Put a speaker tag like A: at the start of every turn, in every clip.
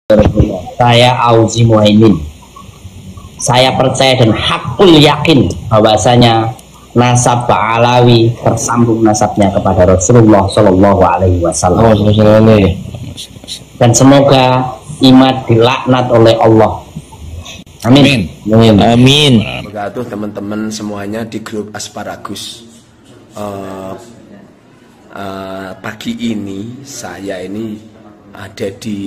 A: Saya Auzi Muhaimin. Saya percaya dan hakul yakin bahwasanya nasab Ba'alawi tersambung nasabnya kepada Rasulullah Shallallahu Alaihi Wasallam. Dan semoga Imad dilaknat oleh Allah. Amin.
B: Amin. Amin.
C: Wabarakatuh teman-teman semuanya di grup Asparagus. Pagi ini saya ini ada di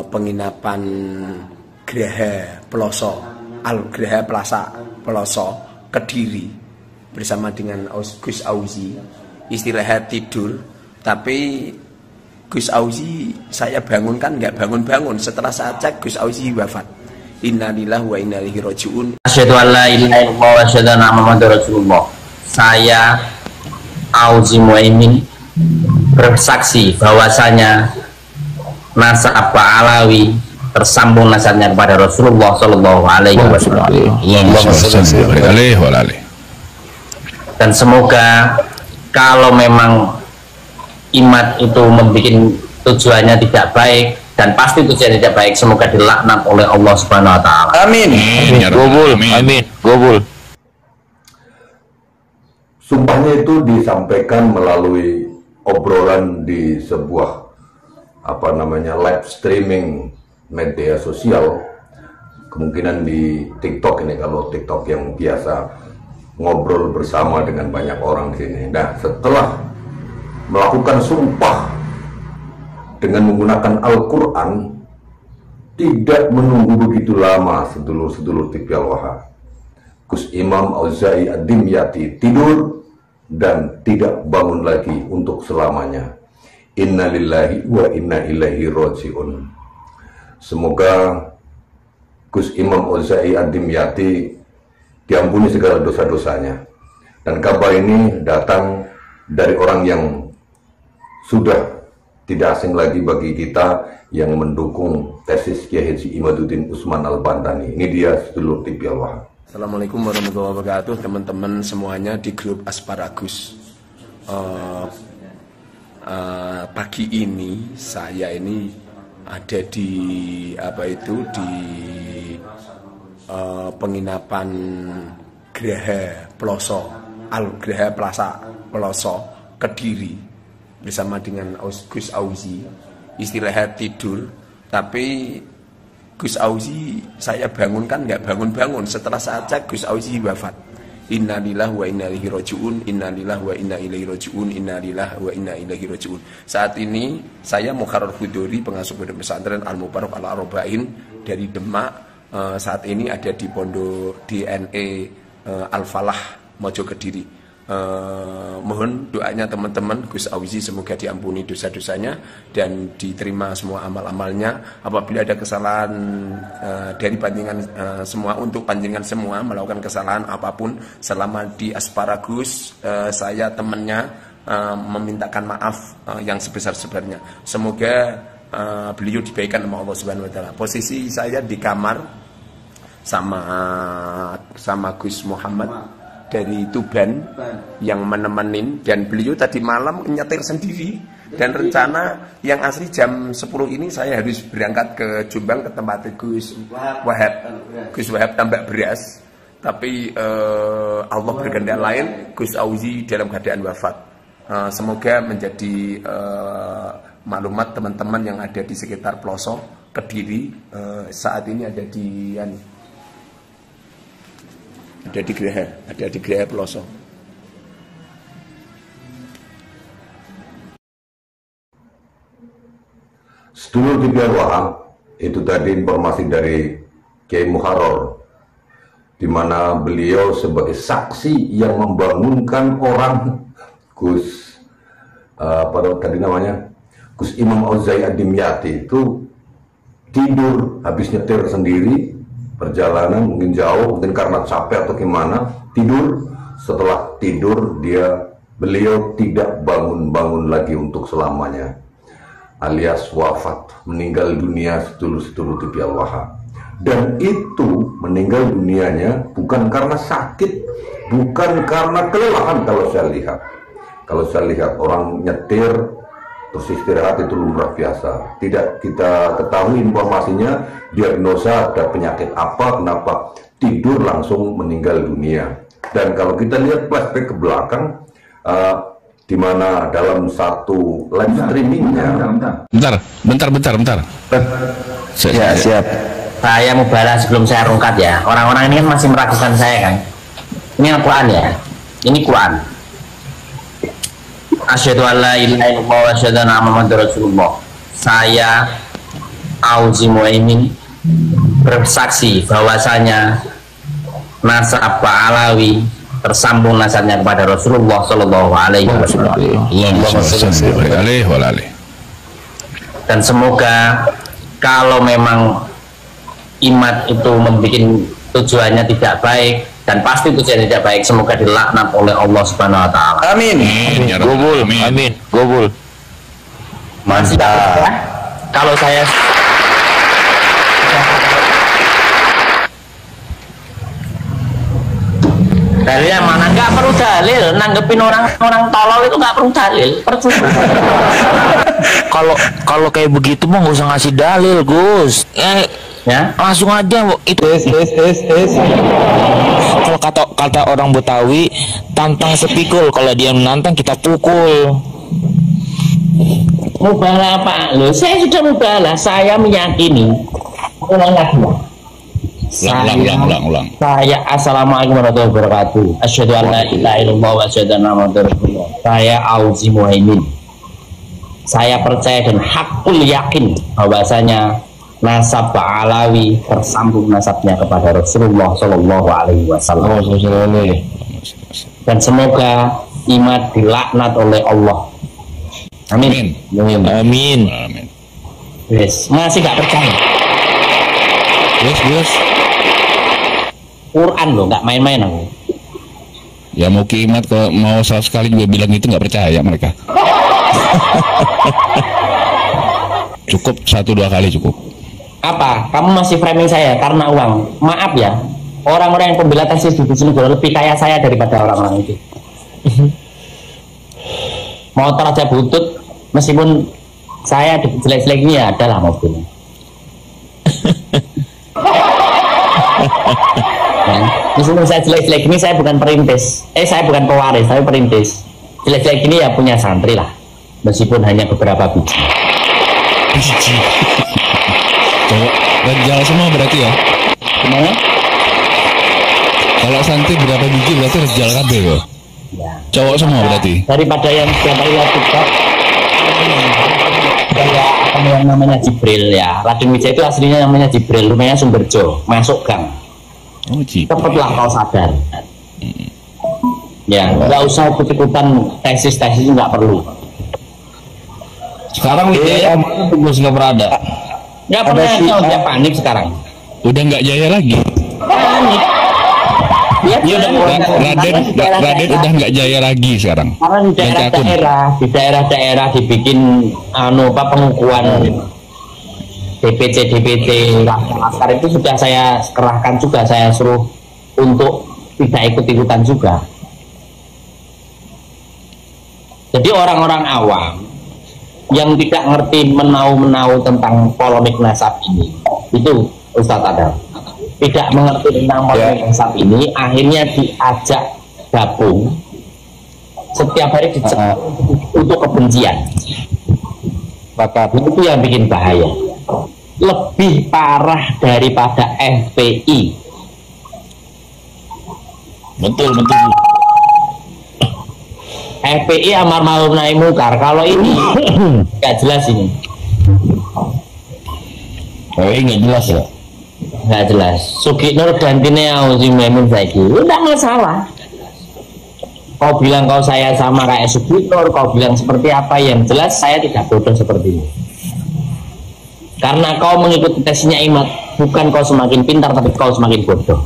C: penginapan Graha Peloso, Graha Plaza Peloso, Kediri, bersama dengan Gus Auzi. Istilahnya tidur, tapi Gus Auzi saya bangunkan nggak bangun-bangun. Setelah saya cek, Gus Auzi wafat. Innalillahi wa inna ilaihi rajiun.
A: Asyhadu an la ilaha illallah wa asyhadu anna Muhammadar Rasulullah. Saya Auzi Muhaimin bersaksi bahwasanya nasab Ba'alawi tersambung nasabnya kepada Rasulullah Shallallahu Alaihi Wasallam. Dan semoga kalau memang Imad itu membuat tujuannya tidak baik, dan pasti tujuannya tidak baik, semoga dilaknat oleh Allah Subhanahu Wa Taala.
B: Amin. Gobul. Amin. Gobul.
D: Sumpahnya itu disampaikan melalui obrolan di sebuah live streaming media sosial, kemungkinan di TikTok ini, kalau TikTok yang biasa ngobrol bersama dengan banyak orang di sini. Nah, setelah melakukan sumpah dengan menggunakan Al-Quran, tidak menunggu begitu lama sedulur-sedulur TV Al-Waha, Gus Imam Auza'i Ad-Dimyati tidur dan tidak bangun lagi untuk selamanya. Innalillahi wa inna ilaihi rajiun. Semoga Gus Imam Auza'i Ad-Dimyati diampuni segala dosa-dosanya. Dan kabar ini datang dari orang yang sudah tidak asing lagi bagi kita, yang mendukung tesis Kiai Haji Imaduddin Utsman Al-Bantani. Ini dia sedulur TV Al-Waha.
C: Assalamualaikum warahmatullahi wabarakatuh teman-teman semuanya di grup Asparagus. Pagi ini saya ini ada di penginapan Graha Plaza Peloso, Kediri, bersama dengan Gus Auzi. Istilahnya tidur, tapi Gus Auzi saya bangunkan nggak bangun-bangun. Setelah saya cek, Gus Auzi wafat. Innalillahi wa inna ilaihi rajiun. Innalillahi wa inna ilaihi rajiun. Innalillahi wa inna ilaihi rajiun. Saat ini saya Mukharrar Hudori, pengasuh pondok pesantren Al-Mubarak Al-Arba'in dari Demak. Saat ini ada di pondok DNE Al-Falah Mojo Kediri. Mohon doanya teman-teman, Gus Auzi semoga diampuni dosa-dosanya dan diterima semua amal-amalnya. Apabila ada kesalahan dari panjenengan semua, untuk panjenengan semua melakukan kesalahan apapun selama di Asparagus, saya temannya memintakan maaf yang sebesar-besarnya. Semoga beliau dibaikan sama Allah Subhanahu Wa Taala. Posisi saya di kamar sama Gus Muhammad dari Tuban yang menemenin, dan beliau tadi malam nyetir sendiri, dan rencana yang asli jam 10 ini saya harus berangkat ke Jombang ke tempat Gus Wahab tambak beras, tapi Allah berkehendak lain, Gus Auzi dalam keadaan wafat. Semoga menjadi maklumat teman-teman yang ada di sekitar Peloso Kediri. Saat ini ada di Graha Peloso.
D: Sedulur TV Al-Waha, itu tadi informasi dari Kiai Mukharrar, di mana beliau sebagai saksi yang membangunkan orang Gus Gus Imam Auza'i Ad-Dimyati itu tidur habis nyetir sendiri, perjalanan mungkin jauh, mungkin karena capek atau gimana, tidur. Setelah tidur beliau tidak bangun-bangun lagi untuk selamanya, alias wafat, meninggal dunia sedulur-sedulur TV Al-Waha. Dan itu meninggal dunianya bukan karena sakit, bukan karena kelelahan. Kalau saya lihat orang nyetir terus istirahat itu lumrah biasa. Tidak kita ketahui informasinya, diagnosa ada penyakit apa, kenapa tidur langsung meninggal dunia. Dan kalau kita lihat flashback ke belakang, di mana dalam satu live streamingnya,
B: bentar.
A: Ya, siap. Saya mau balas sebelum saya rungkat ya. Orang-orang ini kan masih meragukan saya kan. Ini Al-Quran ya. Ini Quran. Asyhadu an la ilaha illallah wa asyhadu anna Muhammadar Rasulullah. Saya Auzi Muaimin bersaksi bahwasanya nasab Alawi tersambung nasabnya kepada Rasulullah Shallallahu Alaihi Wasallam. Dan semoga kalau memang imat itu membuat tujuannya tidak baik, dan pasti tujuannya tidak baik, semoga dilaknat oleh Allah Subhanahu Wa Taala.
B: Amin. Gobul. Amin. Gobul.
A: Mantap. Kalau saya dalilnya mana? Nggak perlu dalil. Nanggepin orang tolol itu nggak perlu dalil. Percuma.
B: Kalau kayak begitu mah nggak usah ngasih dalil, Gus. Ya, langsung aja itu. Kalau kata orang Betawi, tantang sepikul. Kalau dia menantang, kita pukul.
A: Mubalah Pak, loh saya sudah mubalah. Saya meyakini. Ulang. Saya assalamualaikum warahmatullahi wabarakatuh. Asyhadu an la ilaha illallah wa asyhadu anna Muhammadar Rasulullah. Saya Auzi Muaimin. Saya percaya dan hakul yakin bahwasanya nasab Alawi tersambung nasabnya kepada Rasulullah Shallallahu Alaihi Wasallam. Dan semoga imat dilaknat oleh Allah. Amin.
B: Amin.
A: Yes. Masih nggak percaya?
B: Yes.
A: Quran loh, nggak main-main aku.
B: Ya mau kimat kalau mau sekali juga bilang itu nggak percaya mereka. Cukup 1-2 kali cukup.
A: Apa? Kamu masih framing saya karena uang? Maaf ya, orang-orang yang pembela tesis di sini lebih kaya saya daripada orang-orang itu. Mau teraja butut, meskipun saya jelek-jelek ini ya adalah mobilnya. Ya, meskipun saya jelek-jelek ini, saya bukan perintis. Saya bukan pewaris, tapi perintis. Jelek-jelek ini ya punya santri lah, meskipun hanya beberapa biji.
B: Dajjal semua berarti ya?
A: Gimana?
B: Kalau santri berapa biji berarti Dajjal kabeh ya?
A: Ya.
B: Cowok semua berarti?
A: Daripada yang setiap hari TikTok, yang namanya Jibril ya. Raden Wijaya itu aslinya namanya Jibril, rumahnya Sumberjo, masuk gang.
B: Oh, Jibril.
A: Cepatlah kau sadar. Ya, nggak usah ikut-ikutan tesis nggak perlu.
B: Sekarang Wijaya Gus nggak berada.
A: Nggak pernah, dia panik sekarang.
B: Udah nggak jaya lagi.
A: Panik. Dia udah
B: Raden udah nggak jaya lagi sekarang.
A: Karena di daerah-daerah dibikin pengukuhan DPT laskar itu sudah saya kerahkan juga, saya suruh untuk tidak ikut-ikutan juga. Jadi orang-orang awam yang tidak ngerti menau-menau tentang polemik nasab ini, itu Ustadz Adam tidak mengerti tentang polemik nasab ini, akhirnya diajak gabung setiap hari untuk kebencian. Itu yang bikin bahaya, lebih parah daripada FPI.
B: Betul.
A: FPI amar ma'ruf nahi munkar. Kalau ini nggak jelas ini.
B: Nggak jelas ya?
A: Nggak jelas. Sugiknur gantinya Auzi Muaimin saiki. Udah nggak salah. Kau bilang kau saya sama kayak Sugiknur, kau bilang seperti apa, yang jelas saya tidak bodoh seperti ini. Karena kau mengikuti tesnya Imat, bukan kau semakin pintar, tapi kau semakin bodoh.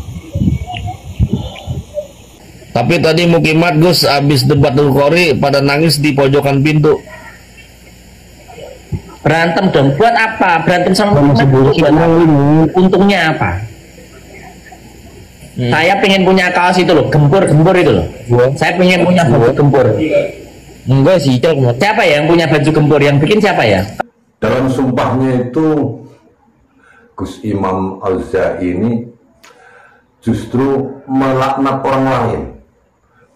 E: Tapi tadi Mukimat Gus habis debat Qori pada nangis di pojokan pintu.
A: Berantem dong, buat apa? Berantem sama untungnya apa? Saya pengen punya kaos itu loh, gempur itu loh. Saya pengen punya baju gempur.
B: Enggak sih,
A: Siapa ya yang punya baju gempur? Yang bikin siapa ya?
D: Dalam sumpahnya itu Gus Imam Al-Za'i ini justru melaknat orang lain.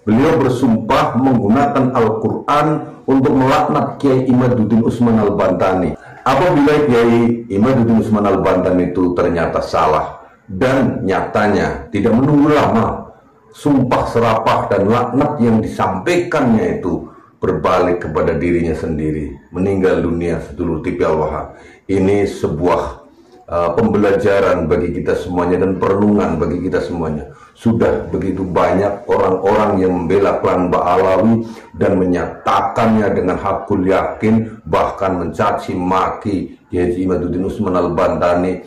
D: Beliau bersumpah menggunakan Al-Quran untuk melaknat Kiai Imaduddin Usman Al-Bantani. Apabila Kiai Imaduddin Usman Al-Bantani itu ternyata salah dan nyatanya tidak menunggu lama, sumpah serapah dan laknat yang disampaikannya itu berbalik kepada dirinya sendiri, meninggal dunia sedulur TV Al-Waha. Ini sebuah pembelajaran bagi kita semuanya dan perenungan bagi kita semuanya. Sudah begitu banyak orang-orang yang membela klan Ba'alawi dan menyatakannya dengan hakul yakin, bahkan mencaci maki Kiai Imaduddin Usman Al-Bantani.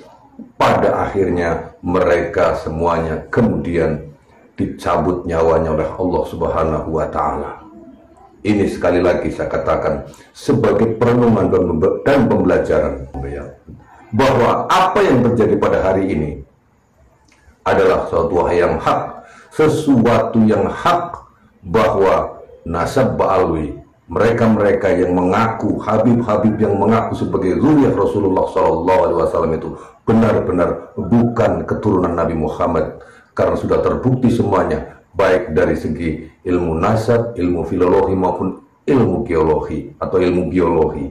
D: Pada akhirnya mereka semuanya kemudian dicabut nyawanya oleh Allah Subhanahu wa Ta'ala. Ini sekali lagi saya katakan sebagai perenungan dan pembelajaran bahwa apa yang terjadi pada hari ini adalah suatu hal yang hak, sesuatu yang hak, bahwa nasab Ba'alwi, mereka-mereka yang mengaku Habib-Habib yang mengaku sebagai zuriyah Rasulullah SAW itu benar-benar bukan keturunan Nabi Muhammad, karena sudah terbukti semuanya, baik dari segi ilmu nasab, ilmu filologi maupun ilmu geologi atau ilmu biologi.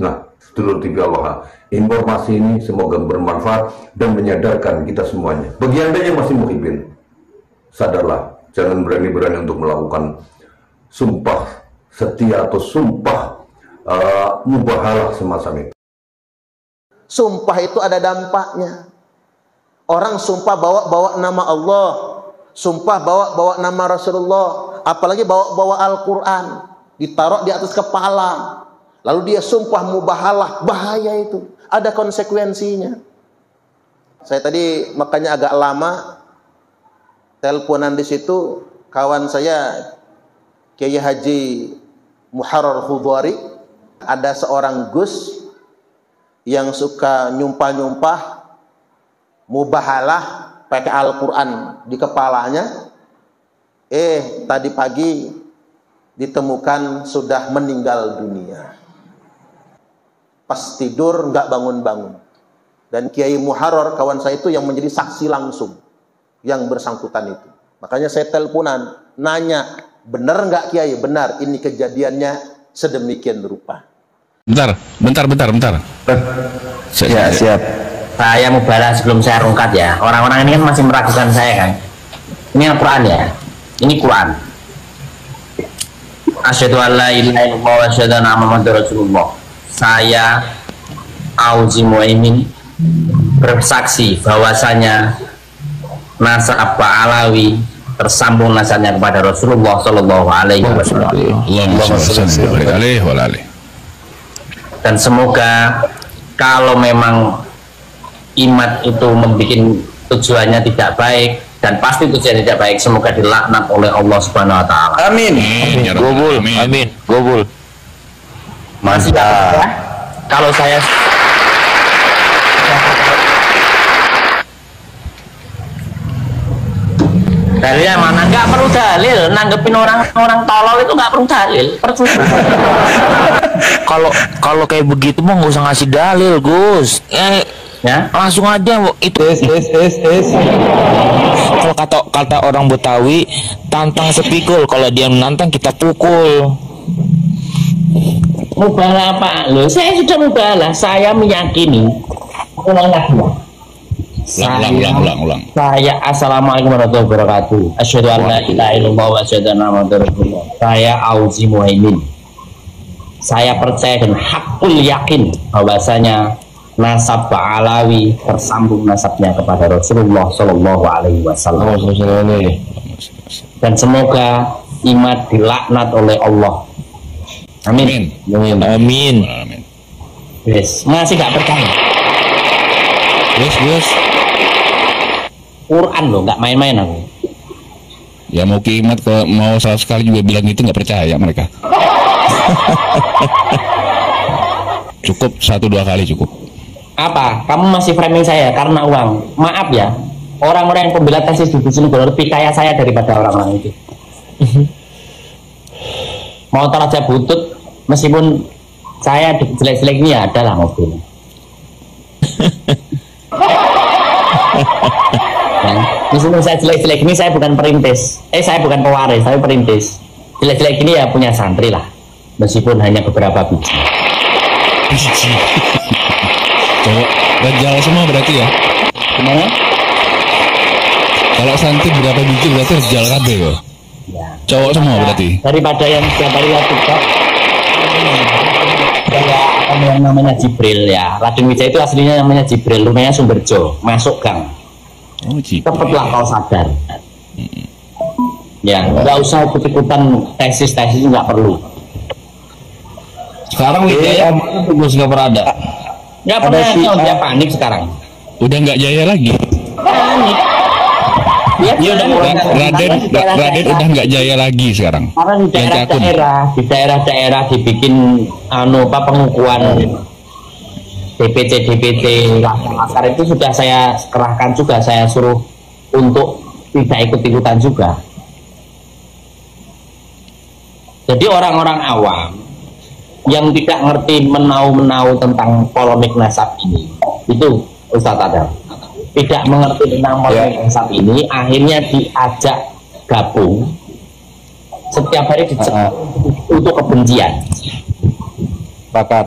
D: Nah, sedulur TV Allah, informasi ini semoga bermanfaat dan menyadarkan kita semuanya. Bagi Anda yang masih muhibin, sadarlah, jangan berani-berani untuk melakukan sumpah setia atau sumpah mubahalah semacam itu.
F: Sumpah itu ada dampaknya. Orang sumpah bawa nama Allah, sumpah bawa nama Rasulullah, apalagi bawa Al-Quran, ditaruh di atas kepala. Lalu dia sumpah mubahalah, bahaya itu. Ada konsekuensinya. Saya tadi makanya agak lama teleponan di situ, kawan saya Kiai Haji Muharrar Khudwari, ada seorang Gus yang suka nyumpah-nyumpah mubahalah pakai Al-Quran di kepalanya. Tadi pagi ditemukan sudah meninggal dunia. Pas tidur nggak bangun-bangun. Dan Kiai Muharrar kawan saya itu yang menjadi saksi langsung yang bersangkutan itu. Makanya saya teleponan nanya, benar nggak Kiai? Benar, ini kejadiannya sedemikian rupa.
G: Bentar.
A: Ya, siap. Saya mau balas sebelum saya rungkat ya. Orang-orang ini kan masih meragukan saya kan. Ini Al-Quran ya. Ini Quran. Asyhadu an la ilaha illallah wa asyhadu anna Muhammadar Rasulullah. Saya Auzi Muaimin bersaksi bahwasanya nasab Ba'alawi tersambung nasabnya kepada Rasulullah Shallallahu Alaihi Wasallam. Dan semoga kalau memang imat itu membuat tujuannya tidak baik, dan pasti tujuannya tidak baik, semoga dilaknat oleh Allah Subhanahu Wa Taala.
B: Amin. Gobul. Amin. Gobul.
A: Masih ya? Kalau saya dalilnya mana? Nggak perlu dalil, nanggepin orang tolol itu nggak perlu dalil.
B: Kalau kayak begitu mah nggak usah ngasih dalil, Gus. Ya, langsung aja itu. Kalau kata orang Betawi, tantang sepikul, kalau dia menantang kita pukul.
A: Mubalah apa? Loh, saya sudah mubalah. Saya meyakini. Ulang. Saya assalamualaikum warahmatullahi wabarakatuh. Asyhadu an la ilaha illallah wa asyhadu anna Muhammadar Rasulullah. Saya Auzi Muaimin. Saya percaya dan hakul yakin bahwasanya nasab Ba'alawi tersambung nasabnya kepada Rasulullah Shallallahu Alaihi Wasallam. Dan semoga imat dilaknat oleh Allah. Amin.
B: Amin.
A: Yes. Masih gak percaya?
G: Yes.
A: Quran loh, nggak main-main aku.
G: Ya mau kiamat kalau mau salah sekali juga bilang itu nggak percaya mereka. Cukup 1-2 kali cukup.
A: Apa? Kamu masih framing saya karena uang? Maaf ya, orang-orang yang pembela tesis di sini lebih kaya saya daripada orang-orang itu. motor aja butut, meskipun saya jelek-jelek ini ya adalah mobil. Ya, meskipun saya jelek-jelek ini, saya bukan perintis, saya bukan pewaris, tapi perintis. Jelek-jelek ini ya punya santri lah, meskipun hanya beberapa biji.
G: Cowok Dajjal semua berarti ya?
A: Gimana?
G: Kalau santri berapa biji berarti Dajjal kabeh ya?
A: Ya.
G: Cowok semua berarti?
A: Daripada yang setiap hari lihat TikTok, kayak apa yang namanya Jibril ya. Raden Wijaya itu aslinya namanya Jibril, rumahnya Sumberjo, masuk gang.
G: Oh, Jibril.
A: Cepetlah kau sadar. Ya, nggak usah ikut-ikutan tesis-tesis, nggak perlu.
E: Sekarang Wijaya mana tuh Gus, nggak pernah ada.
A: Nggak pernah ada, dia panik sekarang.
G: Udah nggak jaya lagi.
A: Panik. Dia udah
G: Raden udah nggak jaya lagi sekarang.
A: Karena di daerah-daerah dibikin pengukuhan DPT laskar itu sudah saya kerahkan juga, saya suruh untuk tidak ikut-ikutan juga. Jadi orang-orang awam yang tidak ngerti menau-menau tentang polemik nasab ini, itu Ustadz Adam tidak mengerti tentang polemik nasab ini, akhirnya diajak gabung setiap hari untuk kebencian.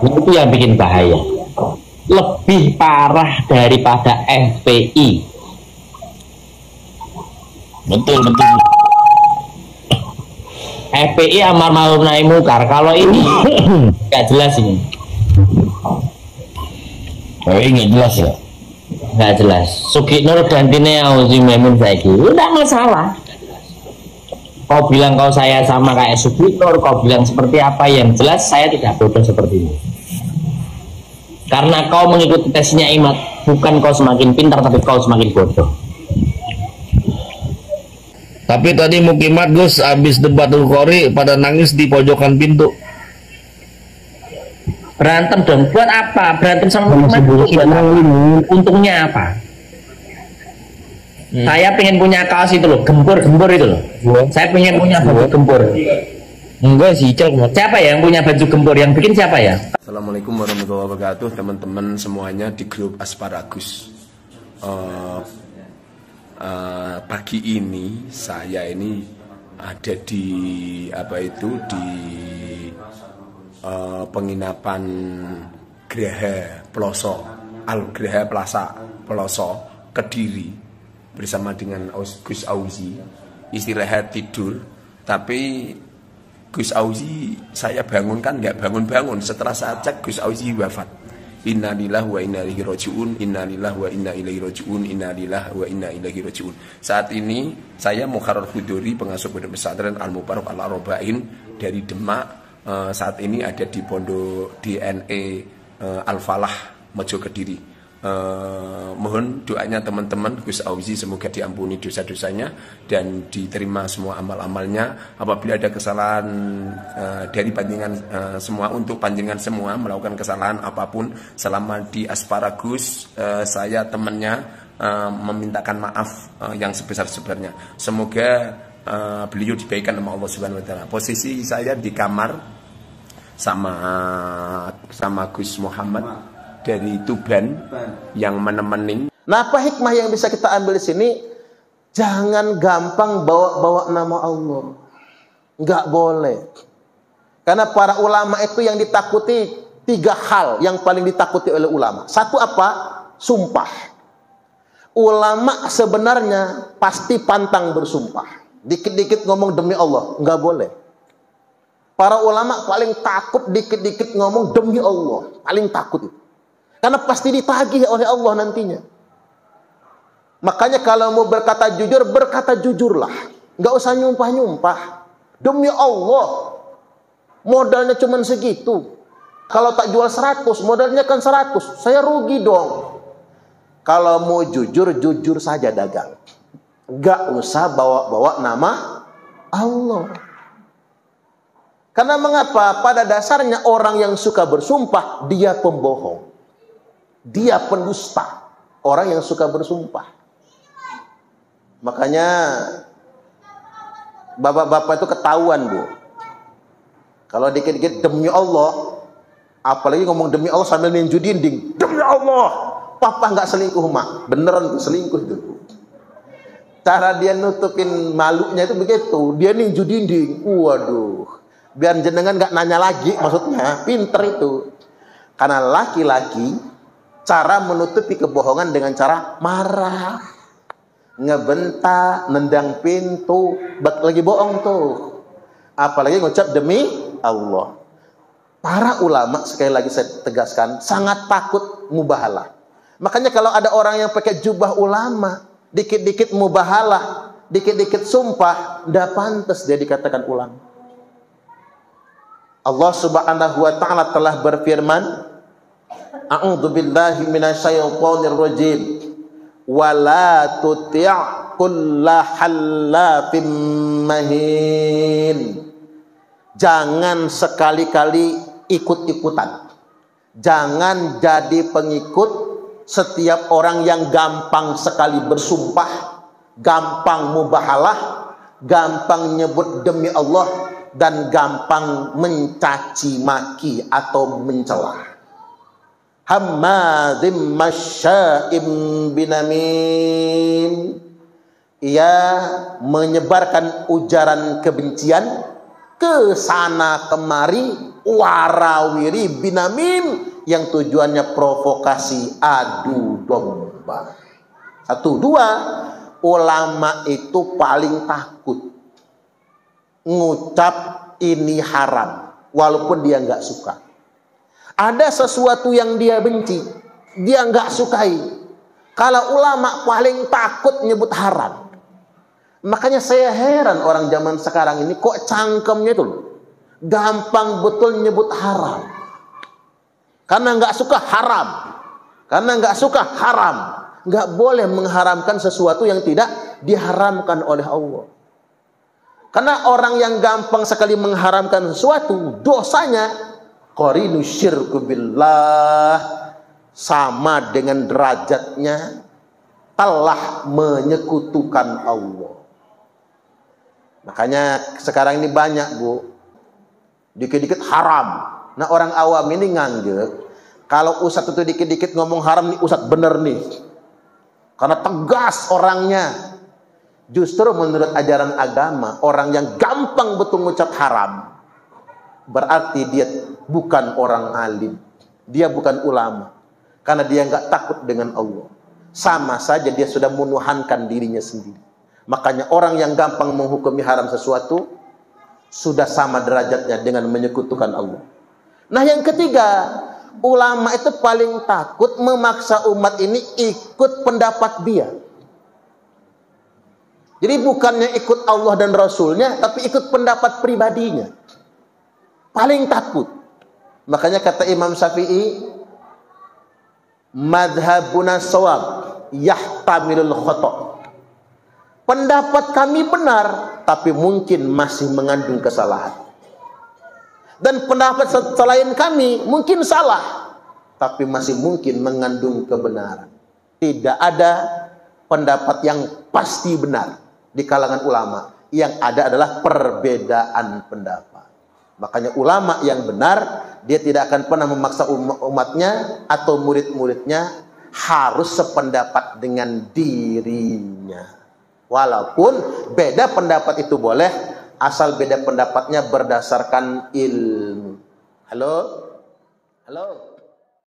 A: Itu yang bikin bahaya, lebih parah daripada FPI.
E: Betul.
A: FPI amar ma'ruf nahi munkar, kalau ini nggak jelas ini.
E: Nggak jelas ya.
A: Nggak jelas. Sugiknur gantine Auzi Maimun saiki, udah masalah. Kau bilang kau saya sama kayak Sugiknur, kau bilang seperti apa, yang jelas saya tidak bodoh seperti ini. Karena kau mengikuti tesnya Imat, bukan kau semakin pintar, tapi kau semakin bodoh.
E: Tapi tadi Mukimat Gus habis debat Qori pada nangis di pojokan pintu.
A: Berantem dong, buat apa? Berantem sama Mukimat itu buat apa? Untungnya apa? Saya pengen punya kaos itu loh, gempur itu loh. Saya pengen punya baju gempur.
E: Enggak sih,
A: Siapa ya yang punya baju gempur? Yang bikin siapa ya?
C: Assalamualaikum warahmatullahi wabarakatuh, teman-teman semuanya di grup Asparagus. Pagi ini saya ini ada di penginapan Graha Ploso, Graha Plaza Ploso, Kediri, bersama dengan Gus Auzi. Istilahnya tidur, tapi Gus Auzi saya bangunkan nggak bangun-bangun. Setelah saya cek, Gus Auzi wafat. Innalillahi wa inna ilaihi raji'un, innalillahi wa inna ilaihi raji'un, innalillahi wa inna ilaihi raji'un. Saat ini saya Mukharrar Huduri, pengasuh Pondok Pesantren Al Mubarak Al Arbain dari Demak. Saat ini ada di Pondok DNE Al Falah Mojo Kediri. Mohon doanya teman-teman Gus Auzi, semoga diampuni dosa-dosanya dan diterima semua amal-amalnya. Apabila ada kesalahan dari panjenengan semua, untuk panjenengan semua melakukan kesalahan apapun selama di Asparagus, saya temannya memintakan maaf yang sebesar-besarnya. Semoga beliau dibaikan sama Allah Subhanahu wa taala. Posisi saya di kamar sama Gus Muhammad dari Tuban yang menemani.
F: Nah, apa hikmah yang bisa kita ambil di sini? Jangan gampang bawa-bawa nama Allah. Nggak boleh. Karena para ulama itu yang ditakuti 3 hal yang paling ditakuti oleh ulama. Satu apa? Sumpah. Ulama sebenarnya pasti pantang bersumpah. Dikit-dikit ngomong demi Allah, nggak boleh. Para ulama paling takut dikit-dikit ngomong demi Allah, paling takut itu. Karena pasti ditagih oleh Allah nantinya. Makanya kalau mau berkata jujurlah. Nggak usah nyumpah-nyumpah. Demi Allah, modalnya cuma segitu. Kalau tak jual 100, modalnya kan 100. Saya rugi dong. Kalau mau jujur saja dagang. Nggak usah bawa-bawa nama Allah. Karena mengapa? Pada dasarnya orang yang suka bersumpah, dia pembohong. Dia pendusta, orang yang suka bersumpah. Makanya bapak-bapak itu ketahuan, Bu. Kalau dikit-dikit demi Allah, apalagi ngomong demi Allah sambil ninju dinding, demi Allah, papa nggak selingkuh mak, beneran selingkuh itu. Cara dia nutupin malunya itu begitu, dia ninju dinding, waduh, biar jenengan nggak nanya lagi, maksudnya pinter itu. Karena laki-laki cara menutupi kebohongan dengan cara marah, ngebentak, nendang pintu, lagi bohong tuh. Apalagi ngucap demi Allah. Para ulama, sekali lagi saya tegaskan, sangat takut mubahalah. Makanya kalau ada orang yang pakai jubah ulama, dikit-dikit mubahalah, dikit-dikit sumpah, ndak pantas dia dikatakan ulama. Allah Subhanahu wa taala telah berfirman, A'udzu billahi minasyaitonir rajim. Wala tuti' kullahallafim mahin. Jangan sekali-kali ikut-ikutan. Jangan jadi pengikut setiap orang yang gampang sekali bersumpah, gampang mubahalah, gampang nyebut demi Allah, dan gampang mencaci maki atau mencela. Hammadzim masya'im binamim. Ia menyebarkan ujaran kebencian ke sana kemari, warawiri binamim, yang tujuannya provokasi, adu domba. 1, 2, ulama itu paling takut ngucap ini haram walaupun dia nggak suka. Ada sesuatu yang dia benci, dia nggak sukai, kalau ulama paling takut nyebut haram. Makanya saya heran orang zaman sekarang ini kok cangkemnya itu gampang betul nyebut haram. Karena nggak suka haram, karena nggak suka haram. Nggak boleh mengharamkan sesuatu yang tidak diharamkan oleh Allah. Karena orang yang gampang sekali mengharamkan sesuatu, dosanya qarinu syirku billah, sama dengan derajatnya telah menyekutukan Allah. Makanya sekarang ini banyak, Bu, dikit-dikit haram. Nah, orang awam ini nganggep kalau ustadz itu dikit-dikit ngomong haram nih, ustadz bener nih, karena tegas orangnya. Justru menurut ajaran agama, orang yang gampang betul mengucap haram, berarti dia bukan orang alim, dia bukan ulama, karena dia nggak takut dengan Allah. Sama saja dia sudah menuhankan dirinya sendiri. Makanya orang yang gampang menghukumi haram sesuatu sudah sama derajatnya dengan menyekutukan Allah. Nah, yang ketiga, ulama itu paling takut memaksa umat ini ikut pendapat dia. Jadi bukannya ikut Allah dan Rasulnya, tapi ikut pendapat pribadinya. Paling takut. Makanya kata Imam Syafi'i, madhabuna shawab yahtamilul khata'. Pendapat kami benar, tapi mungkin masih mengandung kesalahan. Dan pendapat selain kami mungkin salah, tapi masih mungkin mengandung kebenaran. Tidak ada pendapat yang pasti benar di kalangan ulama. Yang ada adalah perbedaan pendapat. Makanya ulama yang benar, dia tidak akan pernah memaksa umatnya atau murid-muridnya harus sependapat dengan dirinya. Walaupun beda pendapat itu boleh, asal beda pendapatnya berdasarkan ilmu. Halo? Halo?